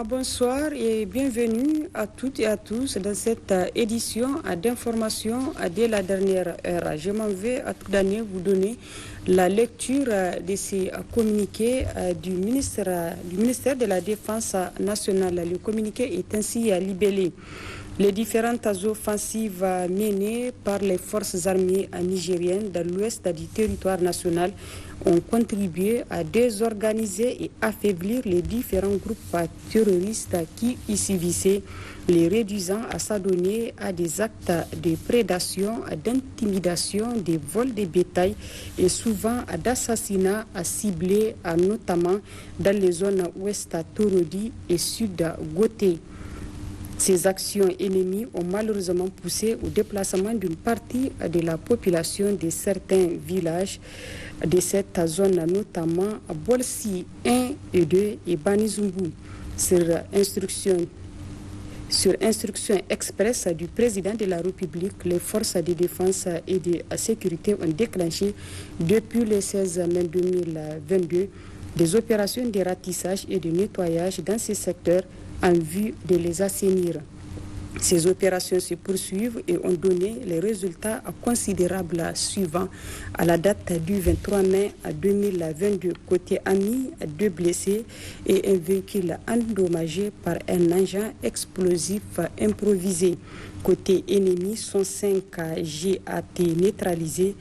Bonsoir et bienvenue à toutes et à tous dans cette édition d'information de la dernière heure. Je m'en vais à tout d'année vous donner la lecture de ces communiqués du ministère de la Défense nationale. Le communiqué est ainsi libellé. Les différentes offensives menées par les forces armées nigériennes dans l'ouest du territoire national ont contribué à désorganiser et affaiblir les différents groupes terroristes qui y sévissaient, les réduisant à s'adonner à des actes de prédation, d'intimidation, de vol de bétail et souvent d'assassinats ciblés, notamment dans les zones ouest Torodi et sud Goté. Ces actions ennemies ont malheureusement poussé au déplacement d'une partie de la population de certains villages de cette zone, notamment Bolsi 1 et 2 et Banizumbu, sur instruction expresse du président de la République. Les forces de défense et de sécurité ont déclenché depuis le 16 mai 2022 des opérations de ratissage et de nettoyage dans ces secteurs en vue de les assainir. Ces opérations se poursuivent et ont donné les résultats considérables suivants. À la date du 23 mai 2022, côté ami, 2 blessés et un véhicule endommagé par un engin explosif improvisé. Côté ennemi, 105 GAT neutralisés,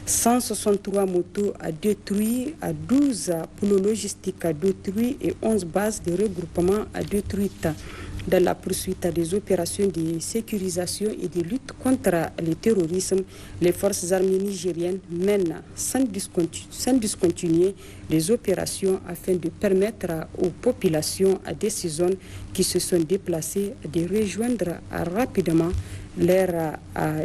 163 motos détruites, 12 poules logistiques détruites et 11 bases de regroupement détruites. Dans la poursuite des opérations de sécurisation et de lutte contre le terrorisme, les forces armées nigériennes mènent sans discontinuer les opérations afin de permettre aux populations de ces zones qui se sont déplacées de rejoindre rapidement leur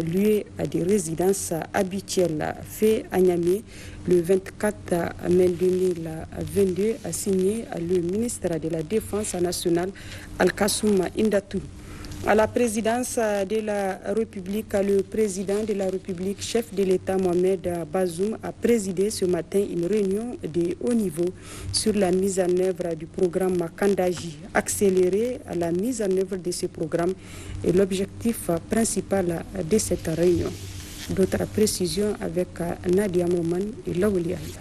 lieu de résidence habituel. Fait à Niamey le 24 mai 2022, a signé le ministre de la Défense nationale Al-Kassoum Indatou. À la présidence de la République, le président de la République, chef de l'État Mohamed Bazoum, a présidé ce matin une réunion de haut niveau sur la mise en œuvre du programme Kandaji. Accélérer la mise en œuvre de ce programme est l'objectif principal de cette réunion. D'autres précisions avec Nadia Mouman et Laouli Aïda.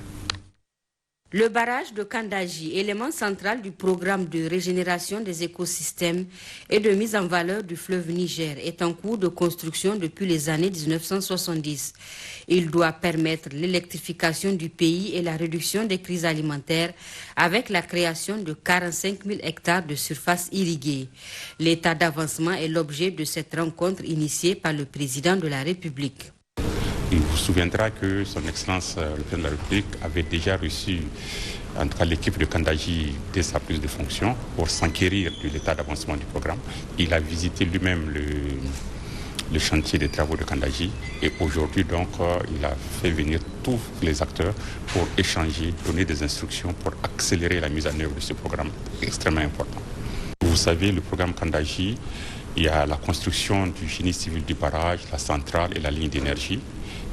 Le barrage de Kandaji, élément central du programme de régénération des écosystèmes et de mise en valeur du fleuve Niger, est en cours de construction depuis les années 1970. Il doit permettre l'électrification du pays et la réduction des crises alimentaires avec la création de 45 000 hectares de surface irriguée. L'état d'avancement est l'objet de cette rencontre initiée par le président de la République. Il vous souviendra que son Excellence, le président de la République, avait déjà reçu, en tout cas l'équipe de Kandaji, dès sa prise de fonction, pour s'enquérir de l'état d'avancement du programme. Il a visité lui-même le chantier des travaux de Kandaji et aujourd'hui, donc, il a fait venir tous les acteurs pour échanger, donner des instructions pour accélérer la mise en œuvre de ce programme extrêmement important. Vous savez, le programme Kandaji, il y a la construction du génie civil du barrage, la centrale et la ligne d'énergie.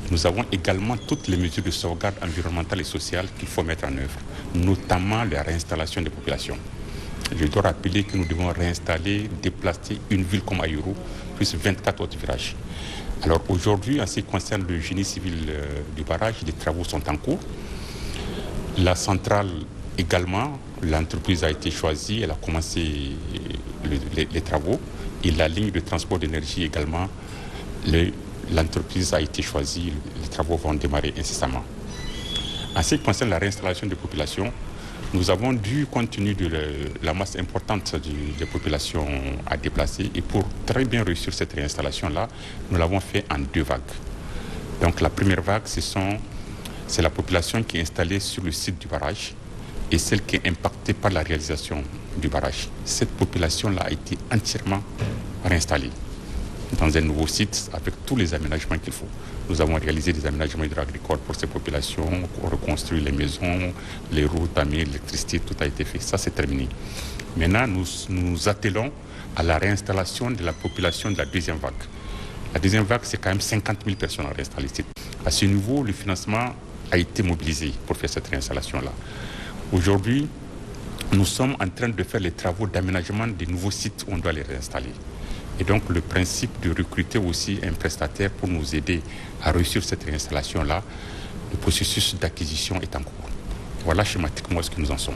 Nous avons également toutes les mesures de sauvegarde environnementale et sociale qu'il faut mettre en œuvre, notamment la réinstallation des populations. Je dois rappeler que nous devons réinstaller, déplacer une ville comme Ayuru, plus 24 autres villages. Alors aujourd'hui, en ce qui concerne le génie civil du barrage, les travaux sont en cours. La centrale également, l'entreprise a été choisie, elle a commencé les travaux. Et la ligne de transport d'énergie également, l'entreprise a été choisie, les travaux vont démarrer incessamment. En ce qui concerne la réinstallation des populations, nous avons dû, compte tenu de la masse importante des populations à déplacer, et pour très bien réussir cette réinstallation-là, nous l'avons fait en 2 vagues. Donc la première vague, c'est la population qui est installée sur le site du barrage et celle qui est impactée par la réalisation du barrage. Cette population-là a été entièrement réinstallée dans un nouveau site avec tous les aménagements qu'il faut. Nous avons réalisé des aménagements hydro-agricoles pour ces populations, reconstruit les maisons, les routes, l'électricité, tout a été fait. Ça, c'est terminé. Maintenant, nous attelons à la réinstallation de la population de la deuxième vague. La deuxième vague, c'est quand même 50 000 personnes à réinstaller. À ce niveau, le financement a été mobilisé pour faire cette réinstallation-là. Aujourd'hui, nous sommes en train de faire les travaux d'aménagement des nouveaux sites où on doit les réinstaller. Et donc le principe de recruter aussi un prestataire pour nous aider à réussir cette réinstallation-là, le processus d'acquisition est en cours. Voilà schématiquement ce que nous en sommes.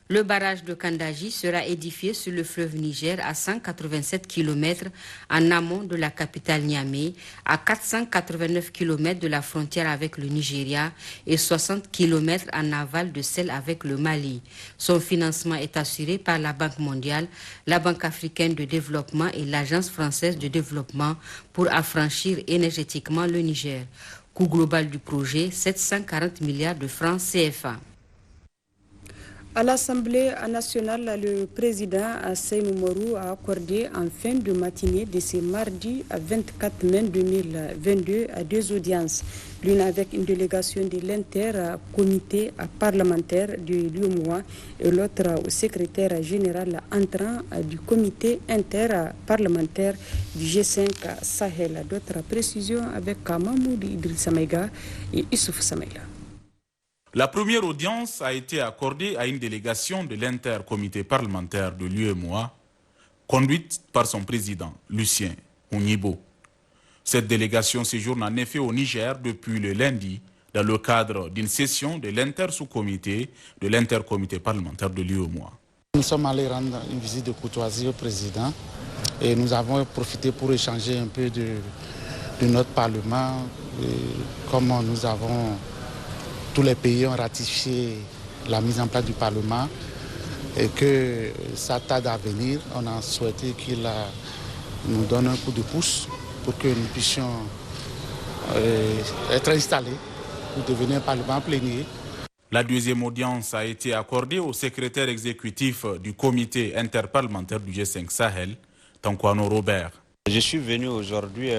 Le barrage de Kandaji sera édifié sur le fleuve Niger à 187 km en amont de la capitale Niamey, à 489 km de la frontière avec le Nigeria et 60 km en aval de celle avec le Mali. Son financement est assuré par la Banque mondiale, la Banque africaine de développement et l'Agence française de développement pour affranchir énergétiquement le Niger. Coût global du projet, 740 milliards de francs CFA. À l'Assemblée nationale, le président Seynou Mourou a accordé en fin de matinée de ce mardi 24 mai 2022 à deux audiences, l'une avec une délégation de l'inter-comité parlementaire de l'UEMOA et l'autre au secrétaire général entrant du comité interparlementaire du G5 Sahel. D'autres précisions avec Mamoudou Idrissa Maïga et Issouf Samaïla. La première audience a été accordée à une délégation de l'intercomité parlementaire de l'UEMOA, conduite par son président, Lucien Onyibo. Cette délégation séjourne en effet au Niger depuis le lundi, dans le cadre d'une session de l'inter-sous-comité de l'intercomité parlementaire de l'UEMOA. Nous sommes allés rendre une visite de courtoisie au président et nous avons profité pour échanger un peu de notre parlement, comment nous avons... Tous les pays ont ratifié la mise en place du Parlement et que ça tarde à venir. On a souhaité qu'il nous donne un coup de pouce pour que nous puissions être installés pour devenir un Parlement plénier. La deuxième audience a été accordée au secrétaire exécutif du comité interparlementaire du G5 Sahel, Tankwano Robert. Je suis venu aujourd'hui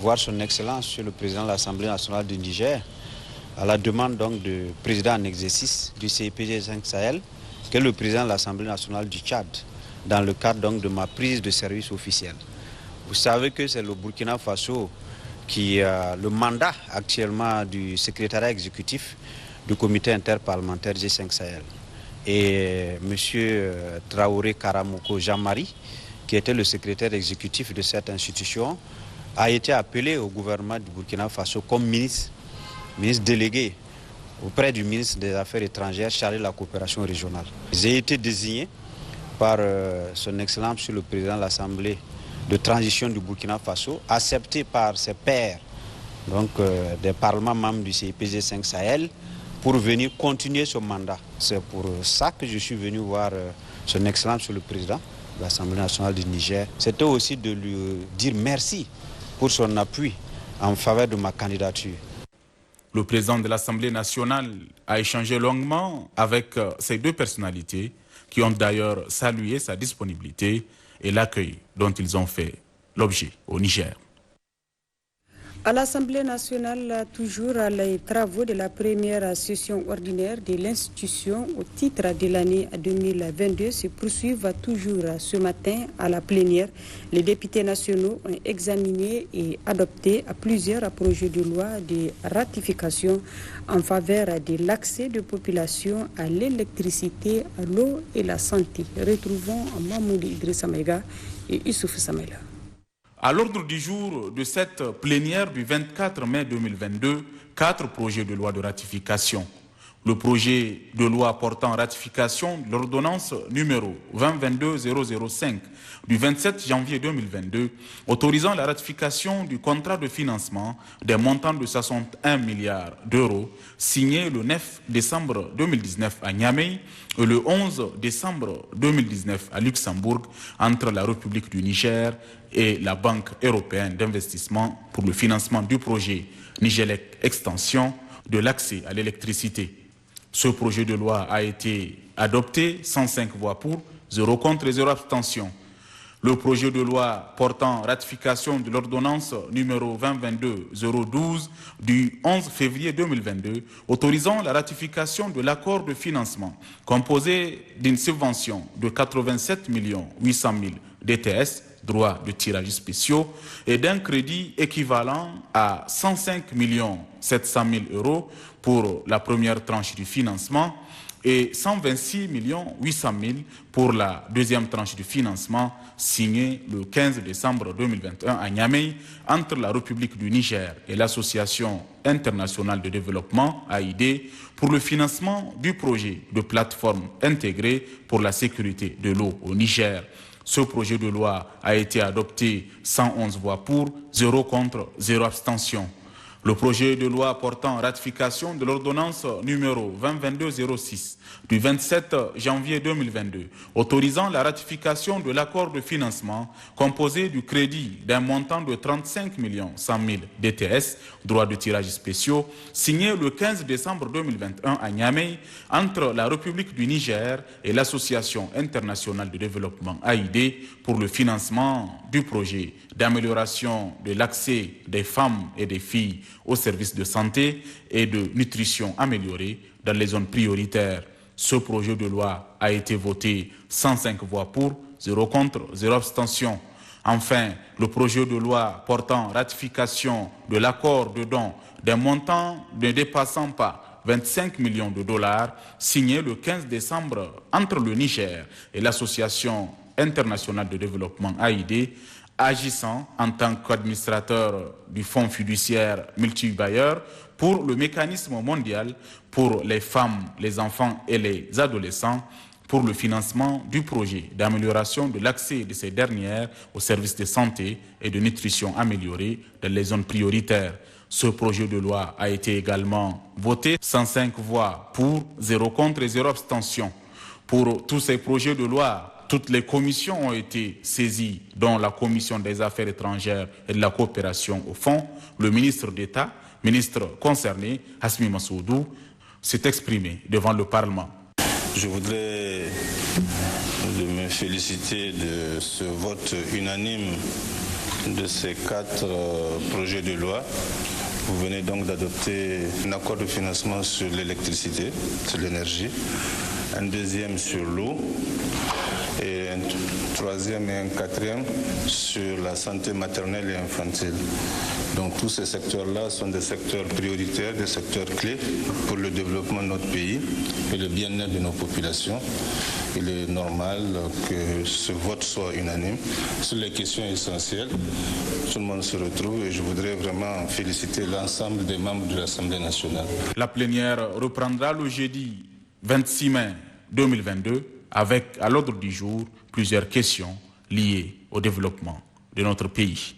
voir son Excellence, le président de l'Assemblée nationale du Niger, à la demande donc du président en exercice du CIPG 5 Sahel, qui est le président de l'Assemblée nationale du Tchad, dans le cadre donc de ma prise de service officielle. Vous savez que c'est le Burkina Faso qui a le mandat actuellement du secrétariat exécutif du comité interparlementaire G5 Sahel. Et M. Traoré Karamoko Jean-Marie, qui était le secrétaire exécutif de cette institution, a été appelé au gouvernement du Burkina Faso comme ministre délégué auprès du ministre des Affaires étrangères chargé de la coopération régionale. J'ai été désigné par son Excellence, Monsieur le Président de l'Assemblée de transition du Burkina Faso, accepté par ses pairs, donc des parlements membres du CIPG 5 Sahel, pour venir continuer ce mandat. C'est pour ça que je suis venu voir son Excellence, Monsieur le Président de l'Assemblée nationale du Niger. C'était aussi de lui dire merci pour son appui en faveur de ma candidature. Le président de l'Assemblée nationale a échangé longuement avec ces deux personnalités qui ont d'ailleurs salué sa disponibilité et l'accueil dont ils ont fait l'objet au Niger. À l'Assemblée nationale, toujours les travaux de la première session ordinaire de l'institution au titre de l'année 2022 se poursuivent toujours ce matin à la plénière. Les députés nationaux ont examiné et adopté plusieurs projets de loi de ratification en faveur de l'accès de population à l'électricité, à l'eau et la santé. Retrouvons Mamoudou Idrissa Maïga et Issouf Samaïla. À l'ordre du jour de cette plénière du 24 mai 2022, 4 projets de loi de ratification. Le projet de loi portant ratification de l'ordonnance numéro 2022-005 du 27 janvier 2022, autorisant la ratification du contrat de financement des montants de 61 milliards d'euros, signé le 9 décembre 2019 à Niamey et le 11 décembre 2019 à Luxembourg, entre la République du Niger et la Banque européenne d'investissement pour le financement du projet Nigelec Extension de l'accès à l'électricité. Ce projet de loi a été adopté, 105 voix pour, 0 contre et 0 abstention. Le projet de loi portant ratification de l'ordonnance numéro 2022-012 du 11 février 2022, autorisant la ratification de l'accord de financement composé d'une subvention de 87 800 000 DTS, droits de tirage spéciaux, et d'un crédit équivalent à 105 700 000 euros pour la première tranche du financement et 126 800 000 pour la deuxième tranche du financement signé le 15 décembre 2021 à Niamey entre la République du Niger et l'Association internationale de développement, AID, pour le financement du projet de plateforme intégrée pour la sécurité de l'eau au Niger. Ce projet de loi a été adopté 111 voix pour, 0 contre, 0 abstention. Le projet de loi portant ratification de l'ordonnance numéro 2022-06 du 27 janvier 2022 autorisant la ratification de l'accord de financement composé du crédit d'un montant de 35 100 000 DTS, droits de tirage spéciaux, signé le 15 décembre 2021 à Niamey entre la République du Niger et l'Association internationale de développement AID pour le financement du projet d'amélioration de l'accès des femmes et des filles aux services de santé et de nutrition améliorée dans les zones prioritaires. Ce projet de loi a été voté 105 voix pour, 0 contre, 0 abstention. Enfin, le projet de loi portant ratification de l'accord de don d'un montant ne dépassant pas 25 millions de dollars signé le 15 décembre entre le Niger et l'Association internationale de développement AID, agissant en tant qu'administrateur du fonds fiduciaire multibailleur pour le mécanisme mondial pour les femmes, les enfants et les adolescents pour le financement du projet d'amélioration de l'accès de ces dernières aux services de santé et de nutrition améliorés dans les zones prioritaires. Ce projet de loi a été également voté 105 voix pour, 0 contre et 0 abstention. Pour tous ces projets de loi, toutes les commissions ont été saisies, dont la Commission des Affaires étrangères et de la coopération au fond. Le ministre d'État, ministre concerné, Hasmi Massoudou, s'est exprimé devant le Parlement. Je voudrais me féliciter de ce vote unanime de ces 4 projets de loi. Vous venez donc d'adopter un accord de financement sur l'électricité, sur l'énergie, un deuxième sur l'eau, et un troisième et un quatrième sur la santé maternelle et infantile. Donc tous ces secteurs-là sont des secteurs prioritaires, des secteurs clés pour le développement de notre pays et le bien-être de nos populations. Il est normal que ce vote soit unanime. Sur les questions essentielles, tout le monde se retrouve et je voudrais vraiment féliciter l'ensemble des membres de l'Assemblée nationale. La plénière reprendra le jeudi 26 mai 2022 avec à l'ordre du jour plusieurs questions liées au développement de notre pays.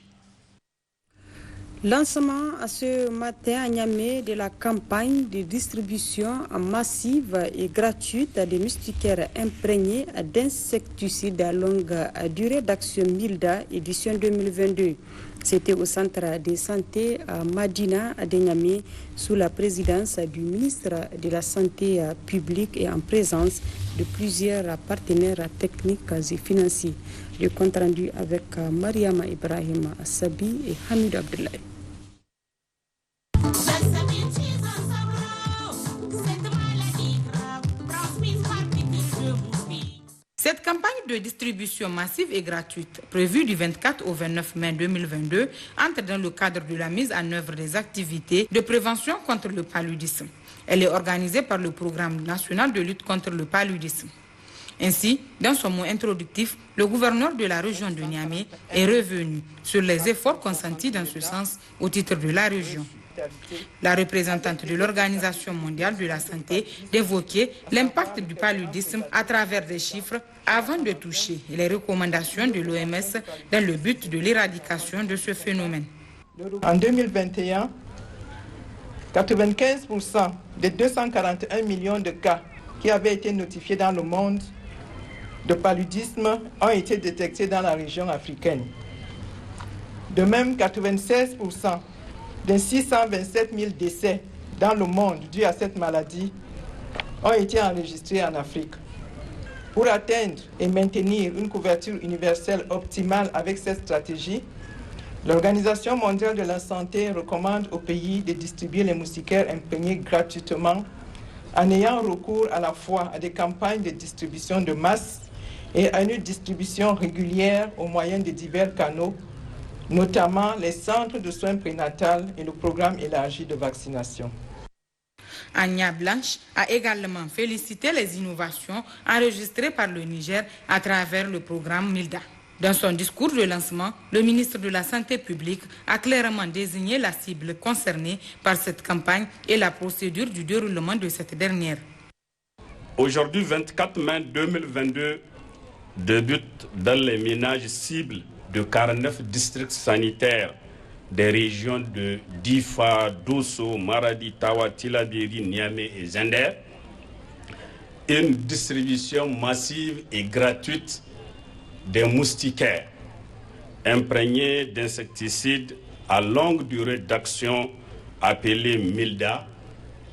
Lancement ce matin à Niamey de la campagne de distribution massive et gratuite des moustiquaires imprégnés d'insecticides à longue durée d'Action Milda, édition 2022. C'était au centre de santé à Madina de Niamey sous la présidence du ministre de la Santé publique et en présence de plusieurs partenaires techniques et financiers. Le compte rendu avec Mariama Ibrahim Sabi et Hamid Abdoulaye. Cette campagne de distribution massive et gratuite, prévue du 24 au 29 mai 2022, entre dans le cadre de la mise en œuvre des activités de prévention contre le paludisme. Elle est organisée par le Programme national de lutte contre le paludisme. Ainsi, dans son mot introductif, le gouverneur de la région de Niamey est revenu sur les efforts consentis dans ce sens au titre de la région. La représentante de l'Organisation mondiale de la santé d'évoquer l'impact du paludisme à travers des chiffres avant de toucher les recommandations de l'OMS dans le but de l'éradication de ce phénomène. En 2021, 95% des 241 millions de cas qui avaient été notifiés dans le monde de paludisme ont été détectés dans la région africaine. De même, 96% des 627 000 décès dans le monde dus à cette maladie ont été enregistrés en Afrique. Pour atteindre et maintenir une couverture universelle optimale avec cette stratégie, l'Organisation mondiale de la santé recommande aux pays de distribuer les moustiquaires imprégnés gratuitement en ayant recours à la fois à des campagnes de distribution de masse et à une distribution régulière au moyen de divers canaux, notamment les centres de soins prénatals et le programme élargi de vaccination. Anya Blanche a également félicité les innovations enregistrées par le Niger à travers le programme MILDA. Dans son discours de lancement, le ministre de la Santé publique a clairement désigné la cible concernée par cette campagne et la procédure du déroulement de cette dernière. Aujourd'hui, 24 mai 2022, débute dans les ménages cibles de 49 districts sanitaires des régions de Difa, Dosso, Maradi, Tawa, Tillabéri, Niamey et Zender une distribution massive et gratuite des moustiquaires imprégnés d'insecticides à longue durée d'action appelés MILDA,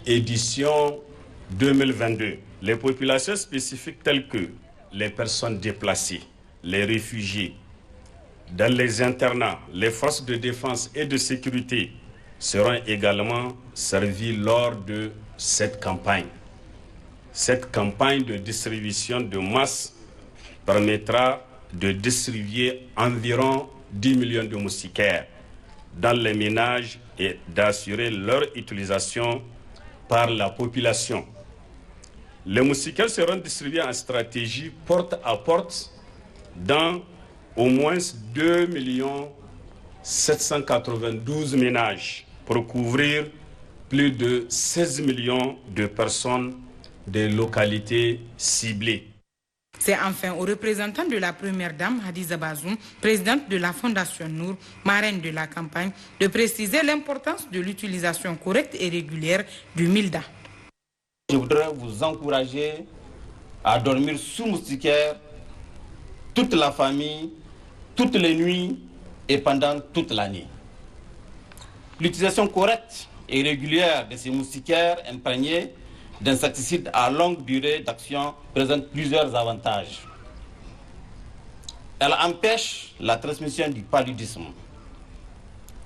édition 2022. Les populations spécifiques telles que les personnes déplacées, les réfugiés, dans les internats, les forces de défense et de sécurité seront également servies lors de cette campagne. Cette campagne de distribution de masse permettra de distribuer environ 10 millions de moustiquaires dans les ménages et d'assurer leur utilisation par la population. Les moustiquaires seront distribués en stratégie porte à porte dans au moins 2 792 ménages pour couvrir plus de 16 millions de personnes des localités ciblées. C'est enfin aux représentants de la première dame, Hadiza Bazoum, présidente de la Fondation Nour, marraine de la campagne, de préciser l'importance de l'utilisation correcte et régulière du MILDA. Je voudrais vous encourager à dormir sous moustiquaire toute la famille, toutes les nuits et pendant toute l'année. L'utilisation correcte et régulière de ces moustiquaires imprégnés d'insecticides à longue durée d'action présente plusieurs avantages. Elle empêche la transmission du paludisme.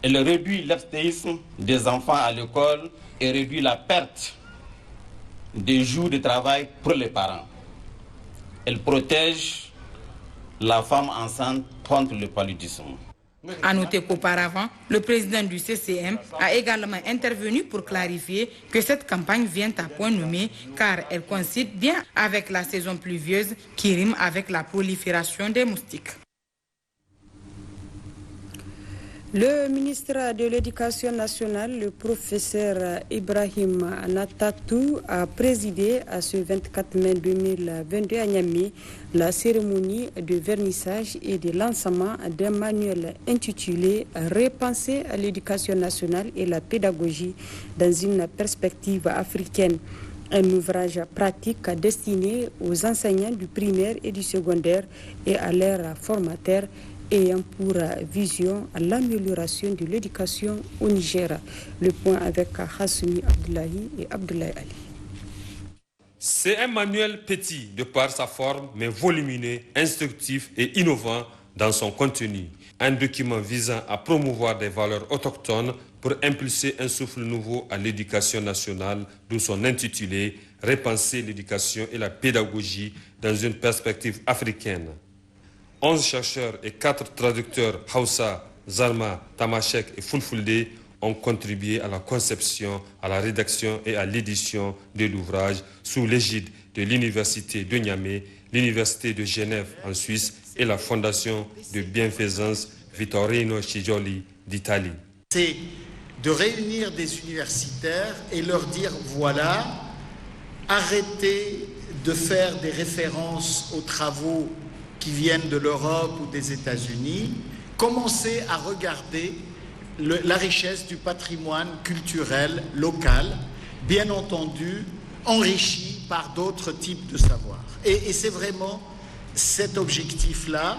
Elle réduit l'abstinence des enfants à l'école et réduit la perte des jours de travail pour les parents. Elle protège la femme enceinte contre le paludisme. À noter qu'auparavant, le président du CCM a également intervenu pour clarifier que cette campagne vient à point nommé car elle coïncide bien avec la saison pluvieuse qui rime avec la prolifération des moustiques. Le ministre de l'Éducation nationale, le professeur Ibrahim Natatou, a présidé à ce 24 mai 2022 à Niamey la cérémonie de vernissage et de lancement d'un manuel intitulé « Repenser à l'éducation nationale et la pédagogie dans une perspective africaine ». Un ouvrage pratique destiné aux enseignants du primaire et du secondaire et à leurs formateurs ayant pour vision l'amélioration de l'éducation au Niger. Le point avec Hassoumi Abdullahi et Abdoulaye Ali. C'est un manuel petit de par sa forme, mais volumineux, instructif et innovant dans son contenu. Un document visant à promouvoir des valeurs autochtones pour impulser un souffle nouveau à l'éducation nationale, d'où son intitulé « Repenser l'éducation et la pédagogie dans une perspective africaine ». 11 chercheurs et 4 traducteurs Hausa, Zarma, Tamashek et Fulfulde ont contribué à la conception, à la rédaction et à l'édition de l'ouvrage sous l'égide de l'Université de Niamey, l'Université de Genève en Suisse et la Fondation de bienfaisance Vittorino Scigioli d'Italie. C'est de réunir des universitaires et leur dire voilà, arrêtez de faire des références aux travaux qui viennent de l'Europe ou des États-Unis, commencez à regarder la richesse du patrimoine culturel local, bien entendu enrichi par d'autres types de savoirs. Et c'est vraiment cet objectif-là.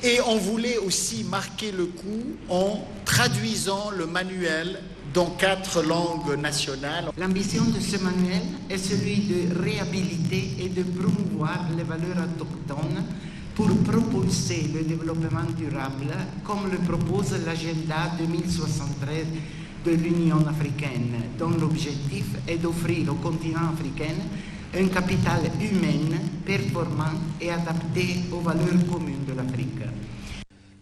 Et on voulait aussi marquer le coup en traduisant le manuel dans 4 langues nationales. L'ambition de ce manuel est celui de réhabiliter et de promouvoir les valeurs autochtones pour propulser le développement durable, comme le propose l'agenda 2073 de l'Union africaine, dont l'objectif est d'offrir au continent africain un capital humain performant et adapté aux valeurs communes de l'Afrique.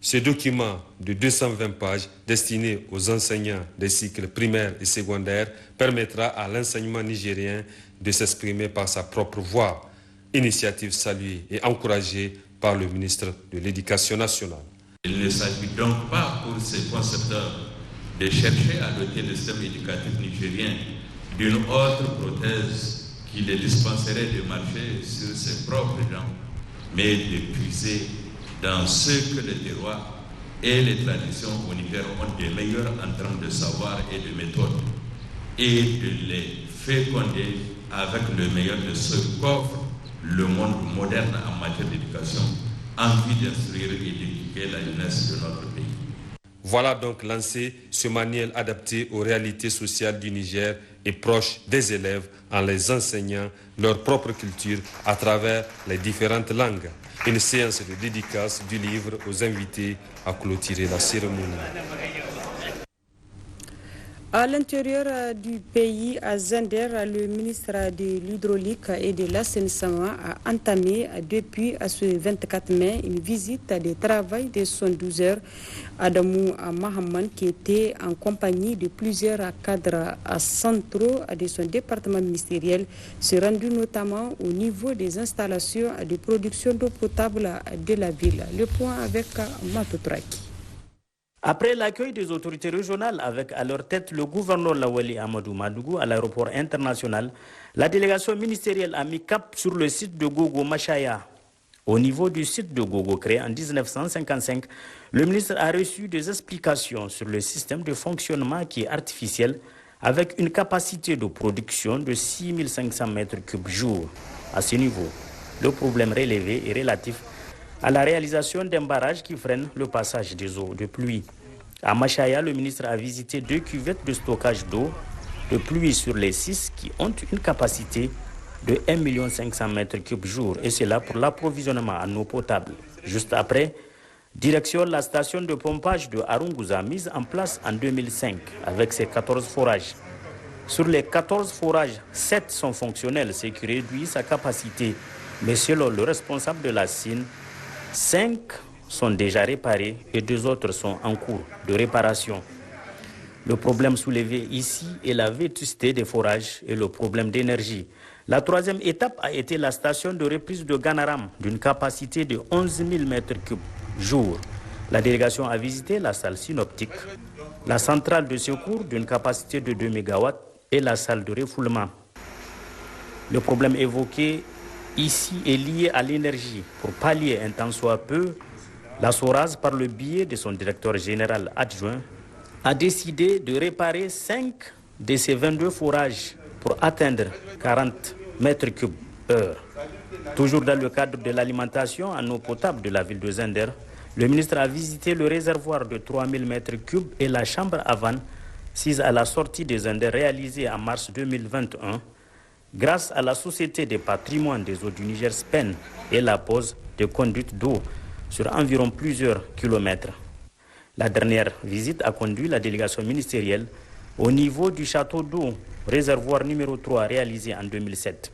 Ce document de 220 pages destiné aux enseignants des cycles primaires et secondaires permettra à l'enseignement nigérien de s'exprimer par sa propre voix. Initiative saluée et encouragée par le ministre de l'Éducation nationale. Il ne s'agit donc pas pour ces concepteurs de chercher à doter le système éducatif nigérien d'une autre prothèse qui les dispenserait de marcher sur ses propres jambes, mais de puiser dans ce que le terroir et les traditions au Niger ont de meilleurs en termes de savoir et de méthode, et de les féconder avec le meilleur de ce qu'offre le monde moderne en matière d'éducation, envie d'instruire et d'éduquer la jeunesse de notre pays. Voilà donc lancé ce manuel adapté aux réalités sociales du Niger et proche des élèves en les enseignant leur propre culture à travers les différentes langues. Une séance de dédicace du livre aux invités a clôturé la cérémonie. À l'intérieur du pays, à Zender, le ministre de l'Hydraulique et de l'Assainissement a entamé depuis ce 24 mai une visite de travail de 72 heures. Adamou Mahaman, qui était en compagnie de plusieurs cadres centraux de son département ministériel, s'est rendu notamment au niveau des installations de production d'eau potable de la ville. Le point avec Matoutraki. Après l'accueil des autorités régionales avec à leur tête le gouverneur Lawali Amadou Madougou à l'aéroport international, la délégation ministérielle a mis cap sur le site de Gogo Machaya. Au niveau du site de Gogo créé en 1955, le ministre a reçu des explications sur le système de fonctionnement qui est artificiel avec une capacité de production de 6500 mètres cubes jour. À ce niveau, le problème relevé est relatif à la réalisation d'un barrage qui freine le passage des eaux de pluie. À Machaya, le ministre a visité 2 cuvettes de stockage d'eau de pluie sur les 6 qui ont une capacité de 1 500 000 m3 jour, et c'est là pour l'approvisionnement en eau potable. Juste après, direction la station de pompage de Arunguza, mise en place en 2005 avec ses 14 forages. Sur les 14 forages, 7 sont fonctionnels, ce qui réduit sa capacité. Mais selon le responsable de la SIN, 5 sont déjà réparés et 2 autres sont en cours de réparation. Le problème soulevé ici est la vétusté des forages et le problème d'énergie. La 3e étape a été la station de reprise de Ganaram d'une capacité de 11 000 m3 jour. La délégation a visité la salle synoptique, la centrale de secours d'une capacité de 2 MW et la salle de refoulement. Le problème évoqué ici est lié à l'énergie. Pour pallier un tant soit peu, la SORAS, par le biais de son directeur général adjoint, a décidé de réparer 5 de ces 22 forages pour atteindre 40 mètres cubes heure. Toujours dans le cadre de l'alimentation en eau potable de la ville de Zender, le ministre a visité le réservoir de 3000 mètres cubes et la chambre à vannes, sise à la sortie de Zender réalisée en mars 2021, grâce à la Société des patrimoines des eaux du Niger SPEN et la pose de conduites d'eau sur environ plusieurs kilomètres. La dernière visite a conduit la délégation ministérielle au niveau du château d'eau, réservoir numéro 3 réalisé en 2007.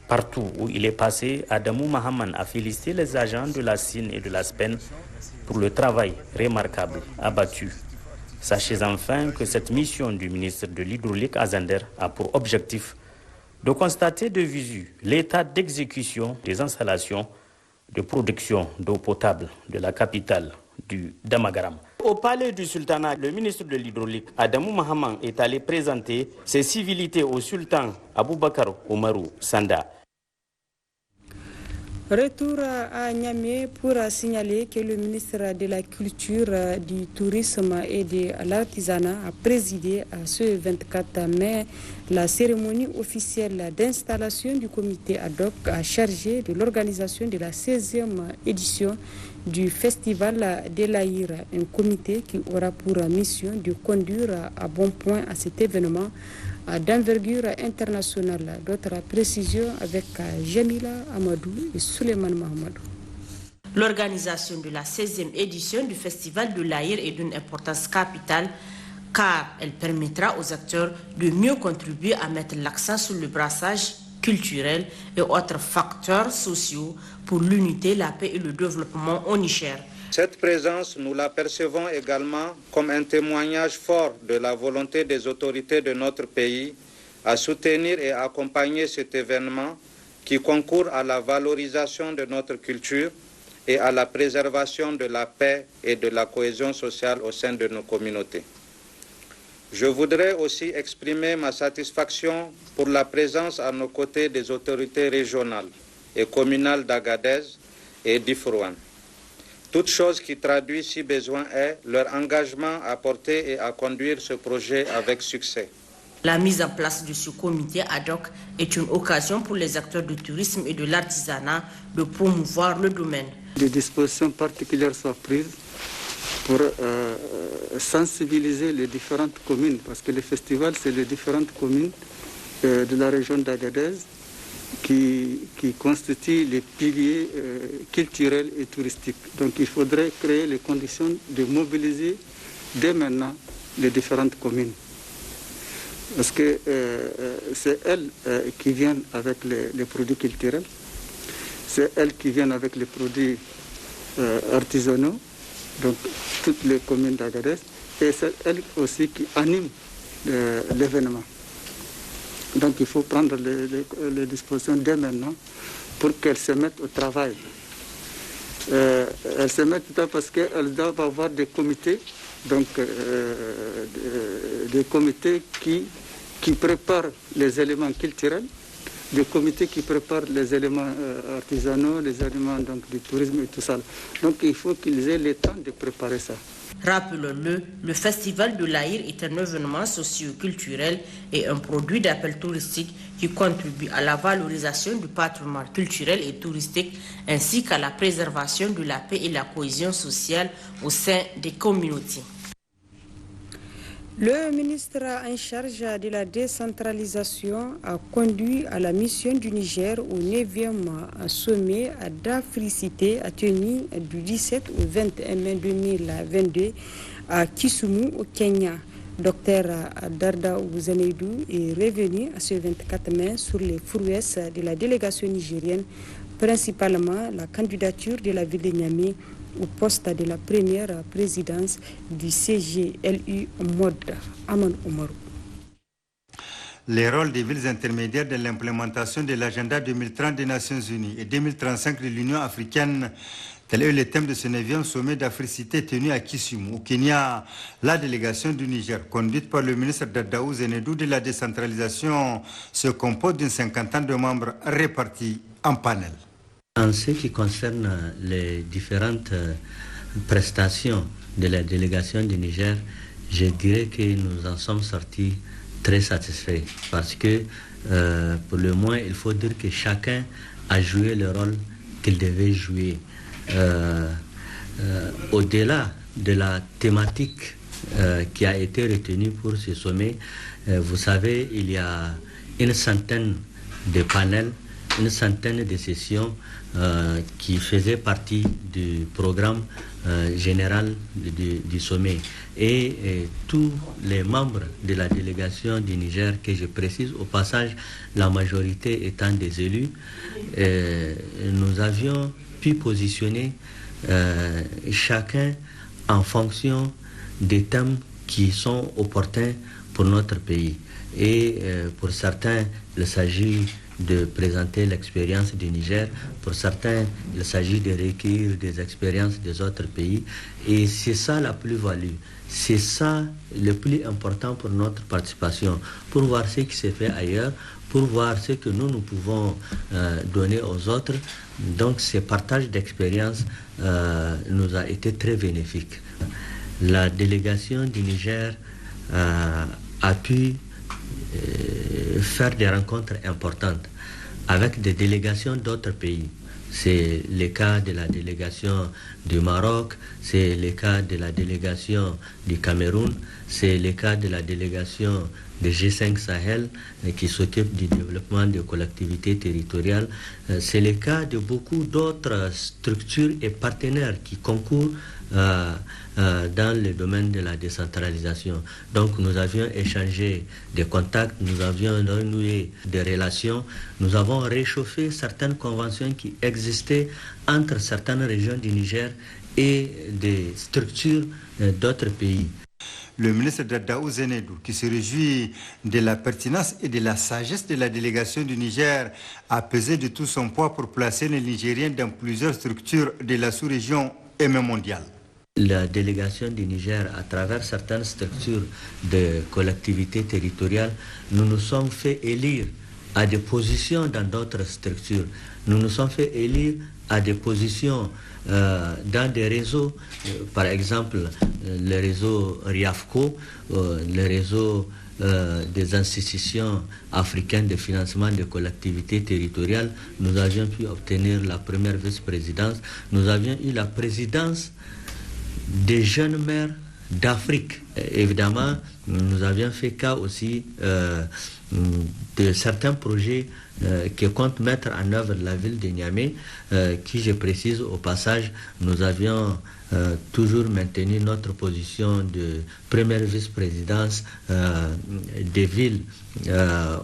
Partout où il est passé, Adamou Mahaman a félicité les agents de la SIN et de la SPEN pour le travail remarquable abattu. Sachez enfin que cette mission du ministre de l'Hydraulique à Zender a pour objectif de constater de visu l'état d'exécution des installations de production d'eau potable de la capitale du Damagaram. Au palais du sultanat, le ministre de l'Hydraulique, Adamou Mahaman, est allé présenter ses civilités au sultan Aboubakar Oumarou Sanda. Retour à Niamey pour signaler que le ministre de la Culture, du Tourisme et de l'Artisanat a présidé ce 24 mai la cérémonie officielle d'installation du comité ad hoc chargé de l'organisation de la 16e édition du Festival de l'Aïr, un comité qui aura pour mission de conduire à bon point à cet événement d'envergure internationale. D'autres précisions avec Jamila Amadou et Suleiman Mahamadou. L'organisation de la 16e édition du Festival de l'Aïr est d'une importance capitale car elle permettra aux acteurs de mieux contribuer à mettre l'accent sur le brassage culturels et autres facteurs sociaux pour l'unité, la paix et le développement au Niger. Cette présence, nous la percevons également comme un témoignage fort de la volonté des autorités de notre pays à soutenir et accompagner cet événement qui concourt à la valorisation de notre culture et à la préservation de la paix et de la cohésion sociale au sein de nos communautés. Je voudrais aussi exprimer ma satisfaction pour la présence à nos côtés des autorités régionales et communales d'Agadez et d'Ifrouane. Toute chose qui traduit, si besoin est, leur engagement à porter et à conduire ce projet avec succès. La mise en place de ce comité ad hoc est une occasion pour les acteurs du tourisme et de l'artisanat de promouvoir le domaine. Des dispositions particulières soient prises pour sensibiliser les différentes communes, parce que le festival, c'est les différentes communes de la région d'Agadez qui constituent les piliers culturels et touristiques. Donc il faudrait créer les conditions de mobiliser dès maintenant les différentes communes. Parce que c'est elles qui viennent avec les produits culturels, c'est elles qui viennent avec les produits artisanaux, donc toutes les communes d'Agadez, et c'est elles aussi qui animent l'événement. Donc il faut prendre les dispositions dès maintenant pour qu'elles se mettent au travail. Elles se mettent au travail parce qu'elles doivent avoir des comités, donc des comités qui préparent les éléments culturels, des comités qui préparent les éléments artisanaux, les éléments donc, du tourisme et tout ça. Donc il faut qu'ils aient le temps de préparer ça. Rappelons-le, le Festival de l'Aïr est un événement socio-culturel et un produit d'appel touristique qui contribue à la valorisation du patrimoine culturel et touristique ainsi qu'à la préservation de la paix et la cohésion sociale au sein des communautés. Le ministre en charge de la décentralisation a conduit à la mission du Niger au 9e sommet d'Africité tenu du 17 au 21 mai 2022 à Kisumu au Kenya. Dr Darda Ouzeneidou est revenu à ce 24 mai sur les prouesses de la délégation nigérienne, principalement la candidature de la ville de Niamey au poste de la première présidence du CGLU mode Aman Oumarou. Les rôles des villes intermédiaires de l'implémentation de l'agenda 2030 des Nations Unies et 2035 de l'Union africaine, tel est le thème de ce 9e sommet d'Africité tenu à Kisumu, au Kenya. La délégation du Niger, conduite par le ministre Darda Ouzeneidou de la décentralisation, se compose d'une cinquantaine de membres répartis en panel. En ce qui concerne les différentes prestations de la délégation du Niger, je dirais que nous en sommes sortis très satisfaits parce que pour le moins il faut dire que chacun a joué le rôle qu'il devait jouer. Au-delà de la thématique qui a été retenue pour ce sommet, vous savez, il y a une centaine de panels, une centaine de sessions qui faisaient partie du programme général du sommet. Et tous les membres de la délégation du Niger, que je précise au passage, la majorité étant des élus, nous avions pu positionner chacun en fonction des thèmes qui sont opportuns pour notre pays. Et pour certains, il s'agit de présenter l'expérience du Niger. Pour certains, il s'agit de recueillir des expériences des autres pays. Et c'est ça la plus-value. C'est ça le plus important pour notre participation, pour voir ce qui s'est fait ailleurs, pour voir ce que nous pouvons donner aux autres. Donc, ce partage d'expériences nous a été très bénéfique. La délégation du Niger a pu faire des rencontres importantes avec des délégations d'autres pays. C'est le cas de la délégation du Maroc, c'est le cas de la délégation du Cameroun, c'est le cas de la délégation G5 Sahel qui s'occupe du développement des collectivités territoriales. C'est le cas de beaucoup d'autres structures et partenaires qui concourent dans le domaine de la décentralisation. Donc nous avions échangé des contacts, nous avions renoué des relations, nous avons réchauffé certaines conventions qui existaient entre certaines régions du Niger et des structures d'autres pays. Le ministre Dadao Zenedou, qui se réjouit de la pertinence et de la sagesse de la délégation du Niger, a pesé de tout son poids pour placer les Nigériens dans plusieurs structures de la sous-région et même mondiale. La délégation du Niger, à travers certaines structures de collectivités territoriales, nous nous sommes fait élire à des positions dans d'autres structures. Nous nous sommes fait élire à des positions dans des réseaux, par exemple le réseau RIAFCO, le réseau des institutions africaines de financement des collectivités territoriales. Nous avions pu obtenir la première vice-présidence. Nous avions eu la présidence des jeunes maires d'Afrique. Évidemment, nous avions fait cas aussi de certains projets que compte mettre en œuvre la ville de Niamey, qui, je précise au passage, nous avions toujours maintenu notre position de première vice-présidence des villes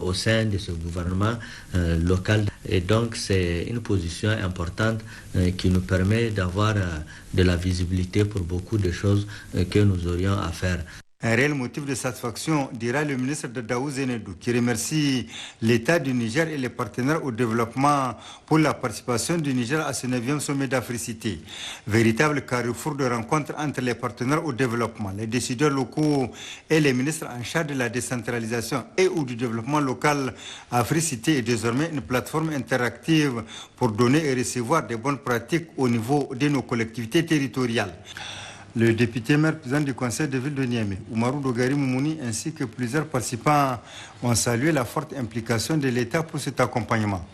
au sein de ce gouvernement local. Et donc c'est une position importante qui nous permet d'avoir de la visibilité pour beaucoup de choses que nous aurions à faire. Un réel motif de satisfaction, dira le ministre Dadao Zenedou, qui remercie l'État du Niger et les partenaires au développement pour la participation du Niger à ce 9e sommet d'Africité. Véritable carrefour de rencontre entre les partenaires au développement, les décideurs locaux et les ministres en charge de la décentralisation et ou du développement local. Africité est désormais une plateforme interactive pour donner et recevoir des bonnes pratiques au niveau de nos collectivités territoriales. Le député maire président du conseil de ville de Niamey, Oumarou Dogari Moumouni, ainsi que plusieurs participants ont salué la forte implication de l'État pour cet accompagnement.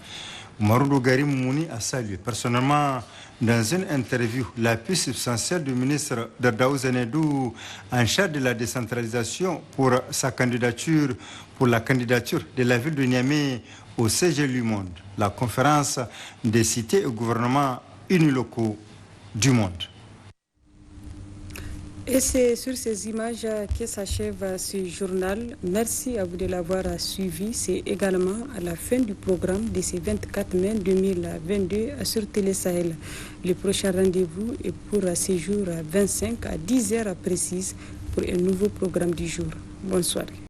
Oumarou Dogari Moumouni a salué personnellement dans une interview l'appui substantiel du ministre Dadao Zenedou en charge de la décentralisation pour sa candidature, pour la candidature de la ville de Niamey au CG du Monde, la conférence des cités et gouvernements unilocaux du monde. Et c'est sur ces images que s'achève ce journal. Merci à vous de l'avoir suivi. C'est également à la fin du programme de ce 24 mai 2022 sur Télé Sahel. Le prochain rendez-vous est pour ce jour 25 à 10h précise pour un nouveau programme du jour. Bonsoir.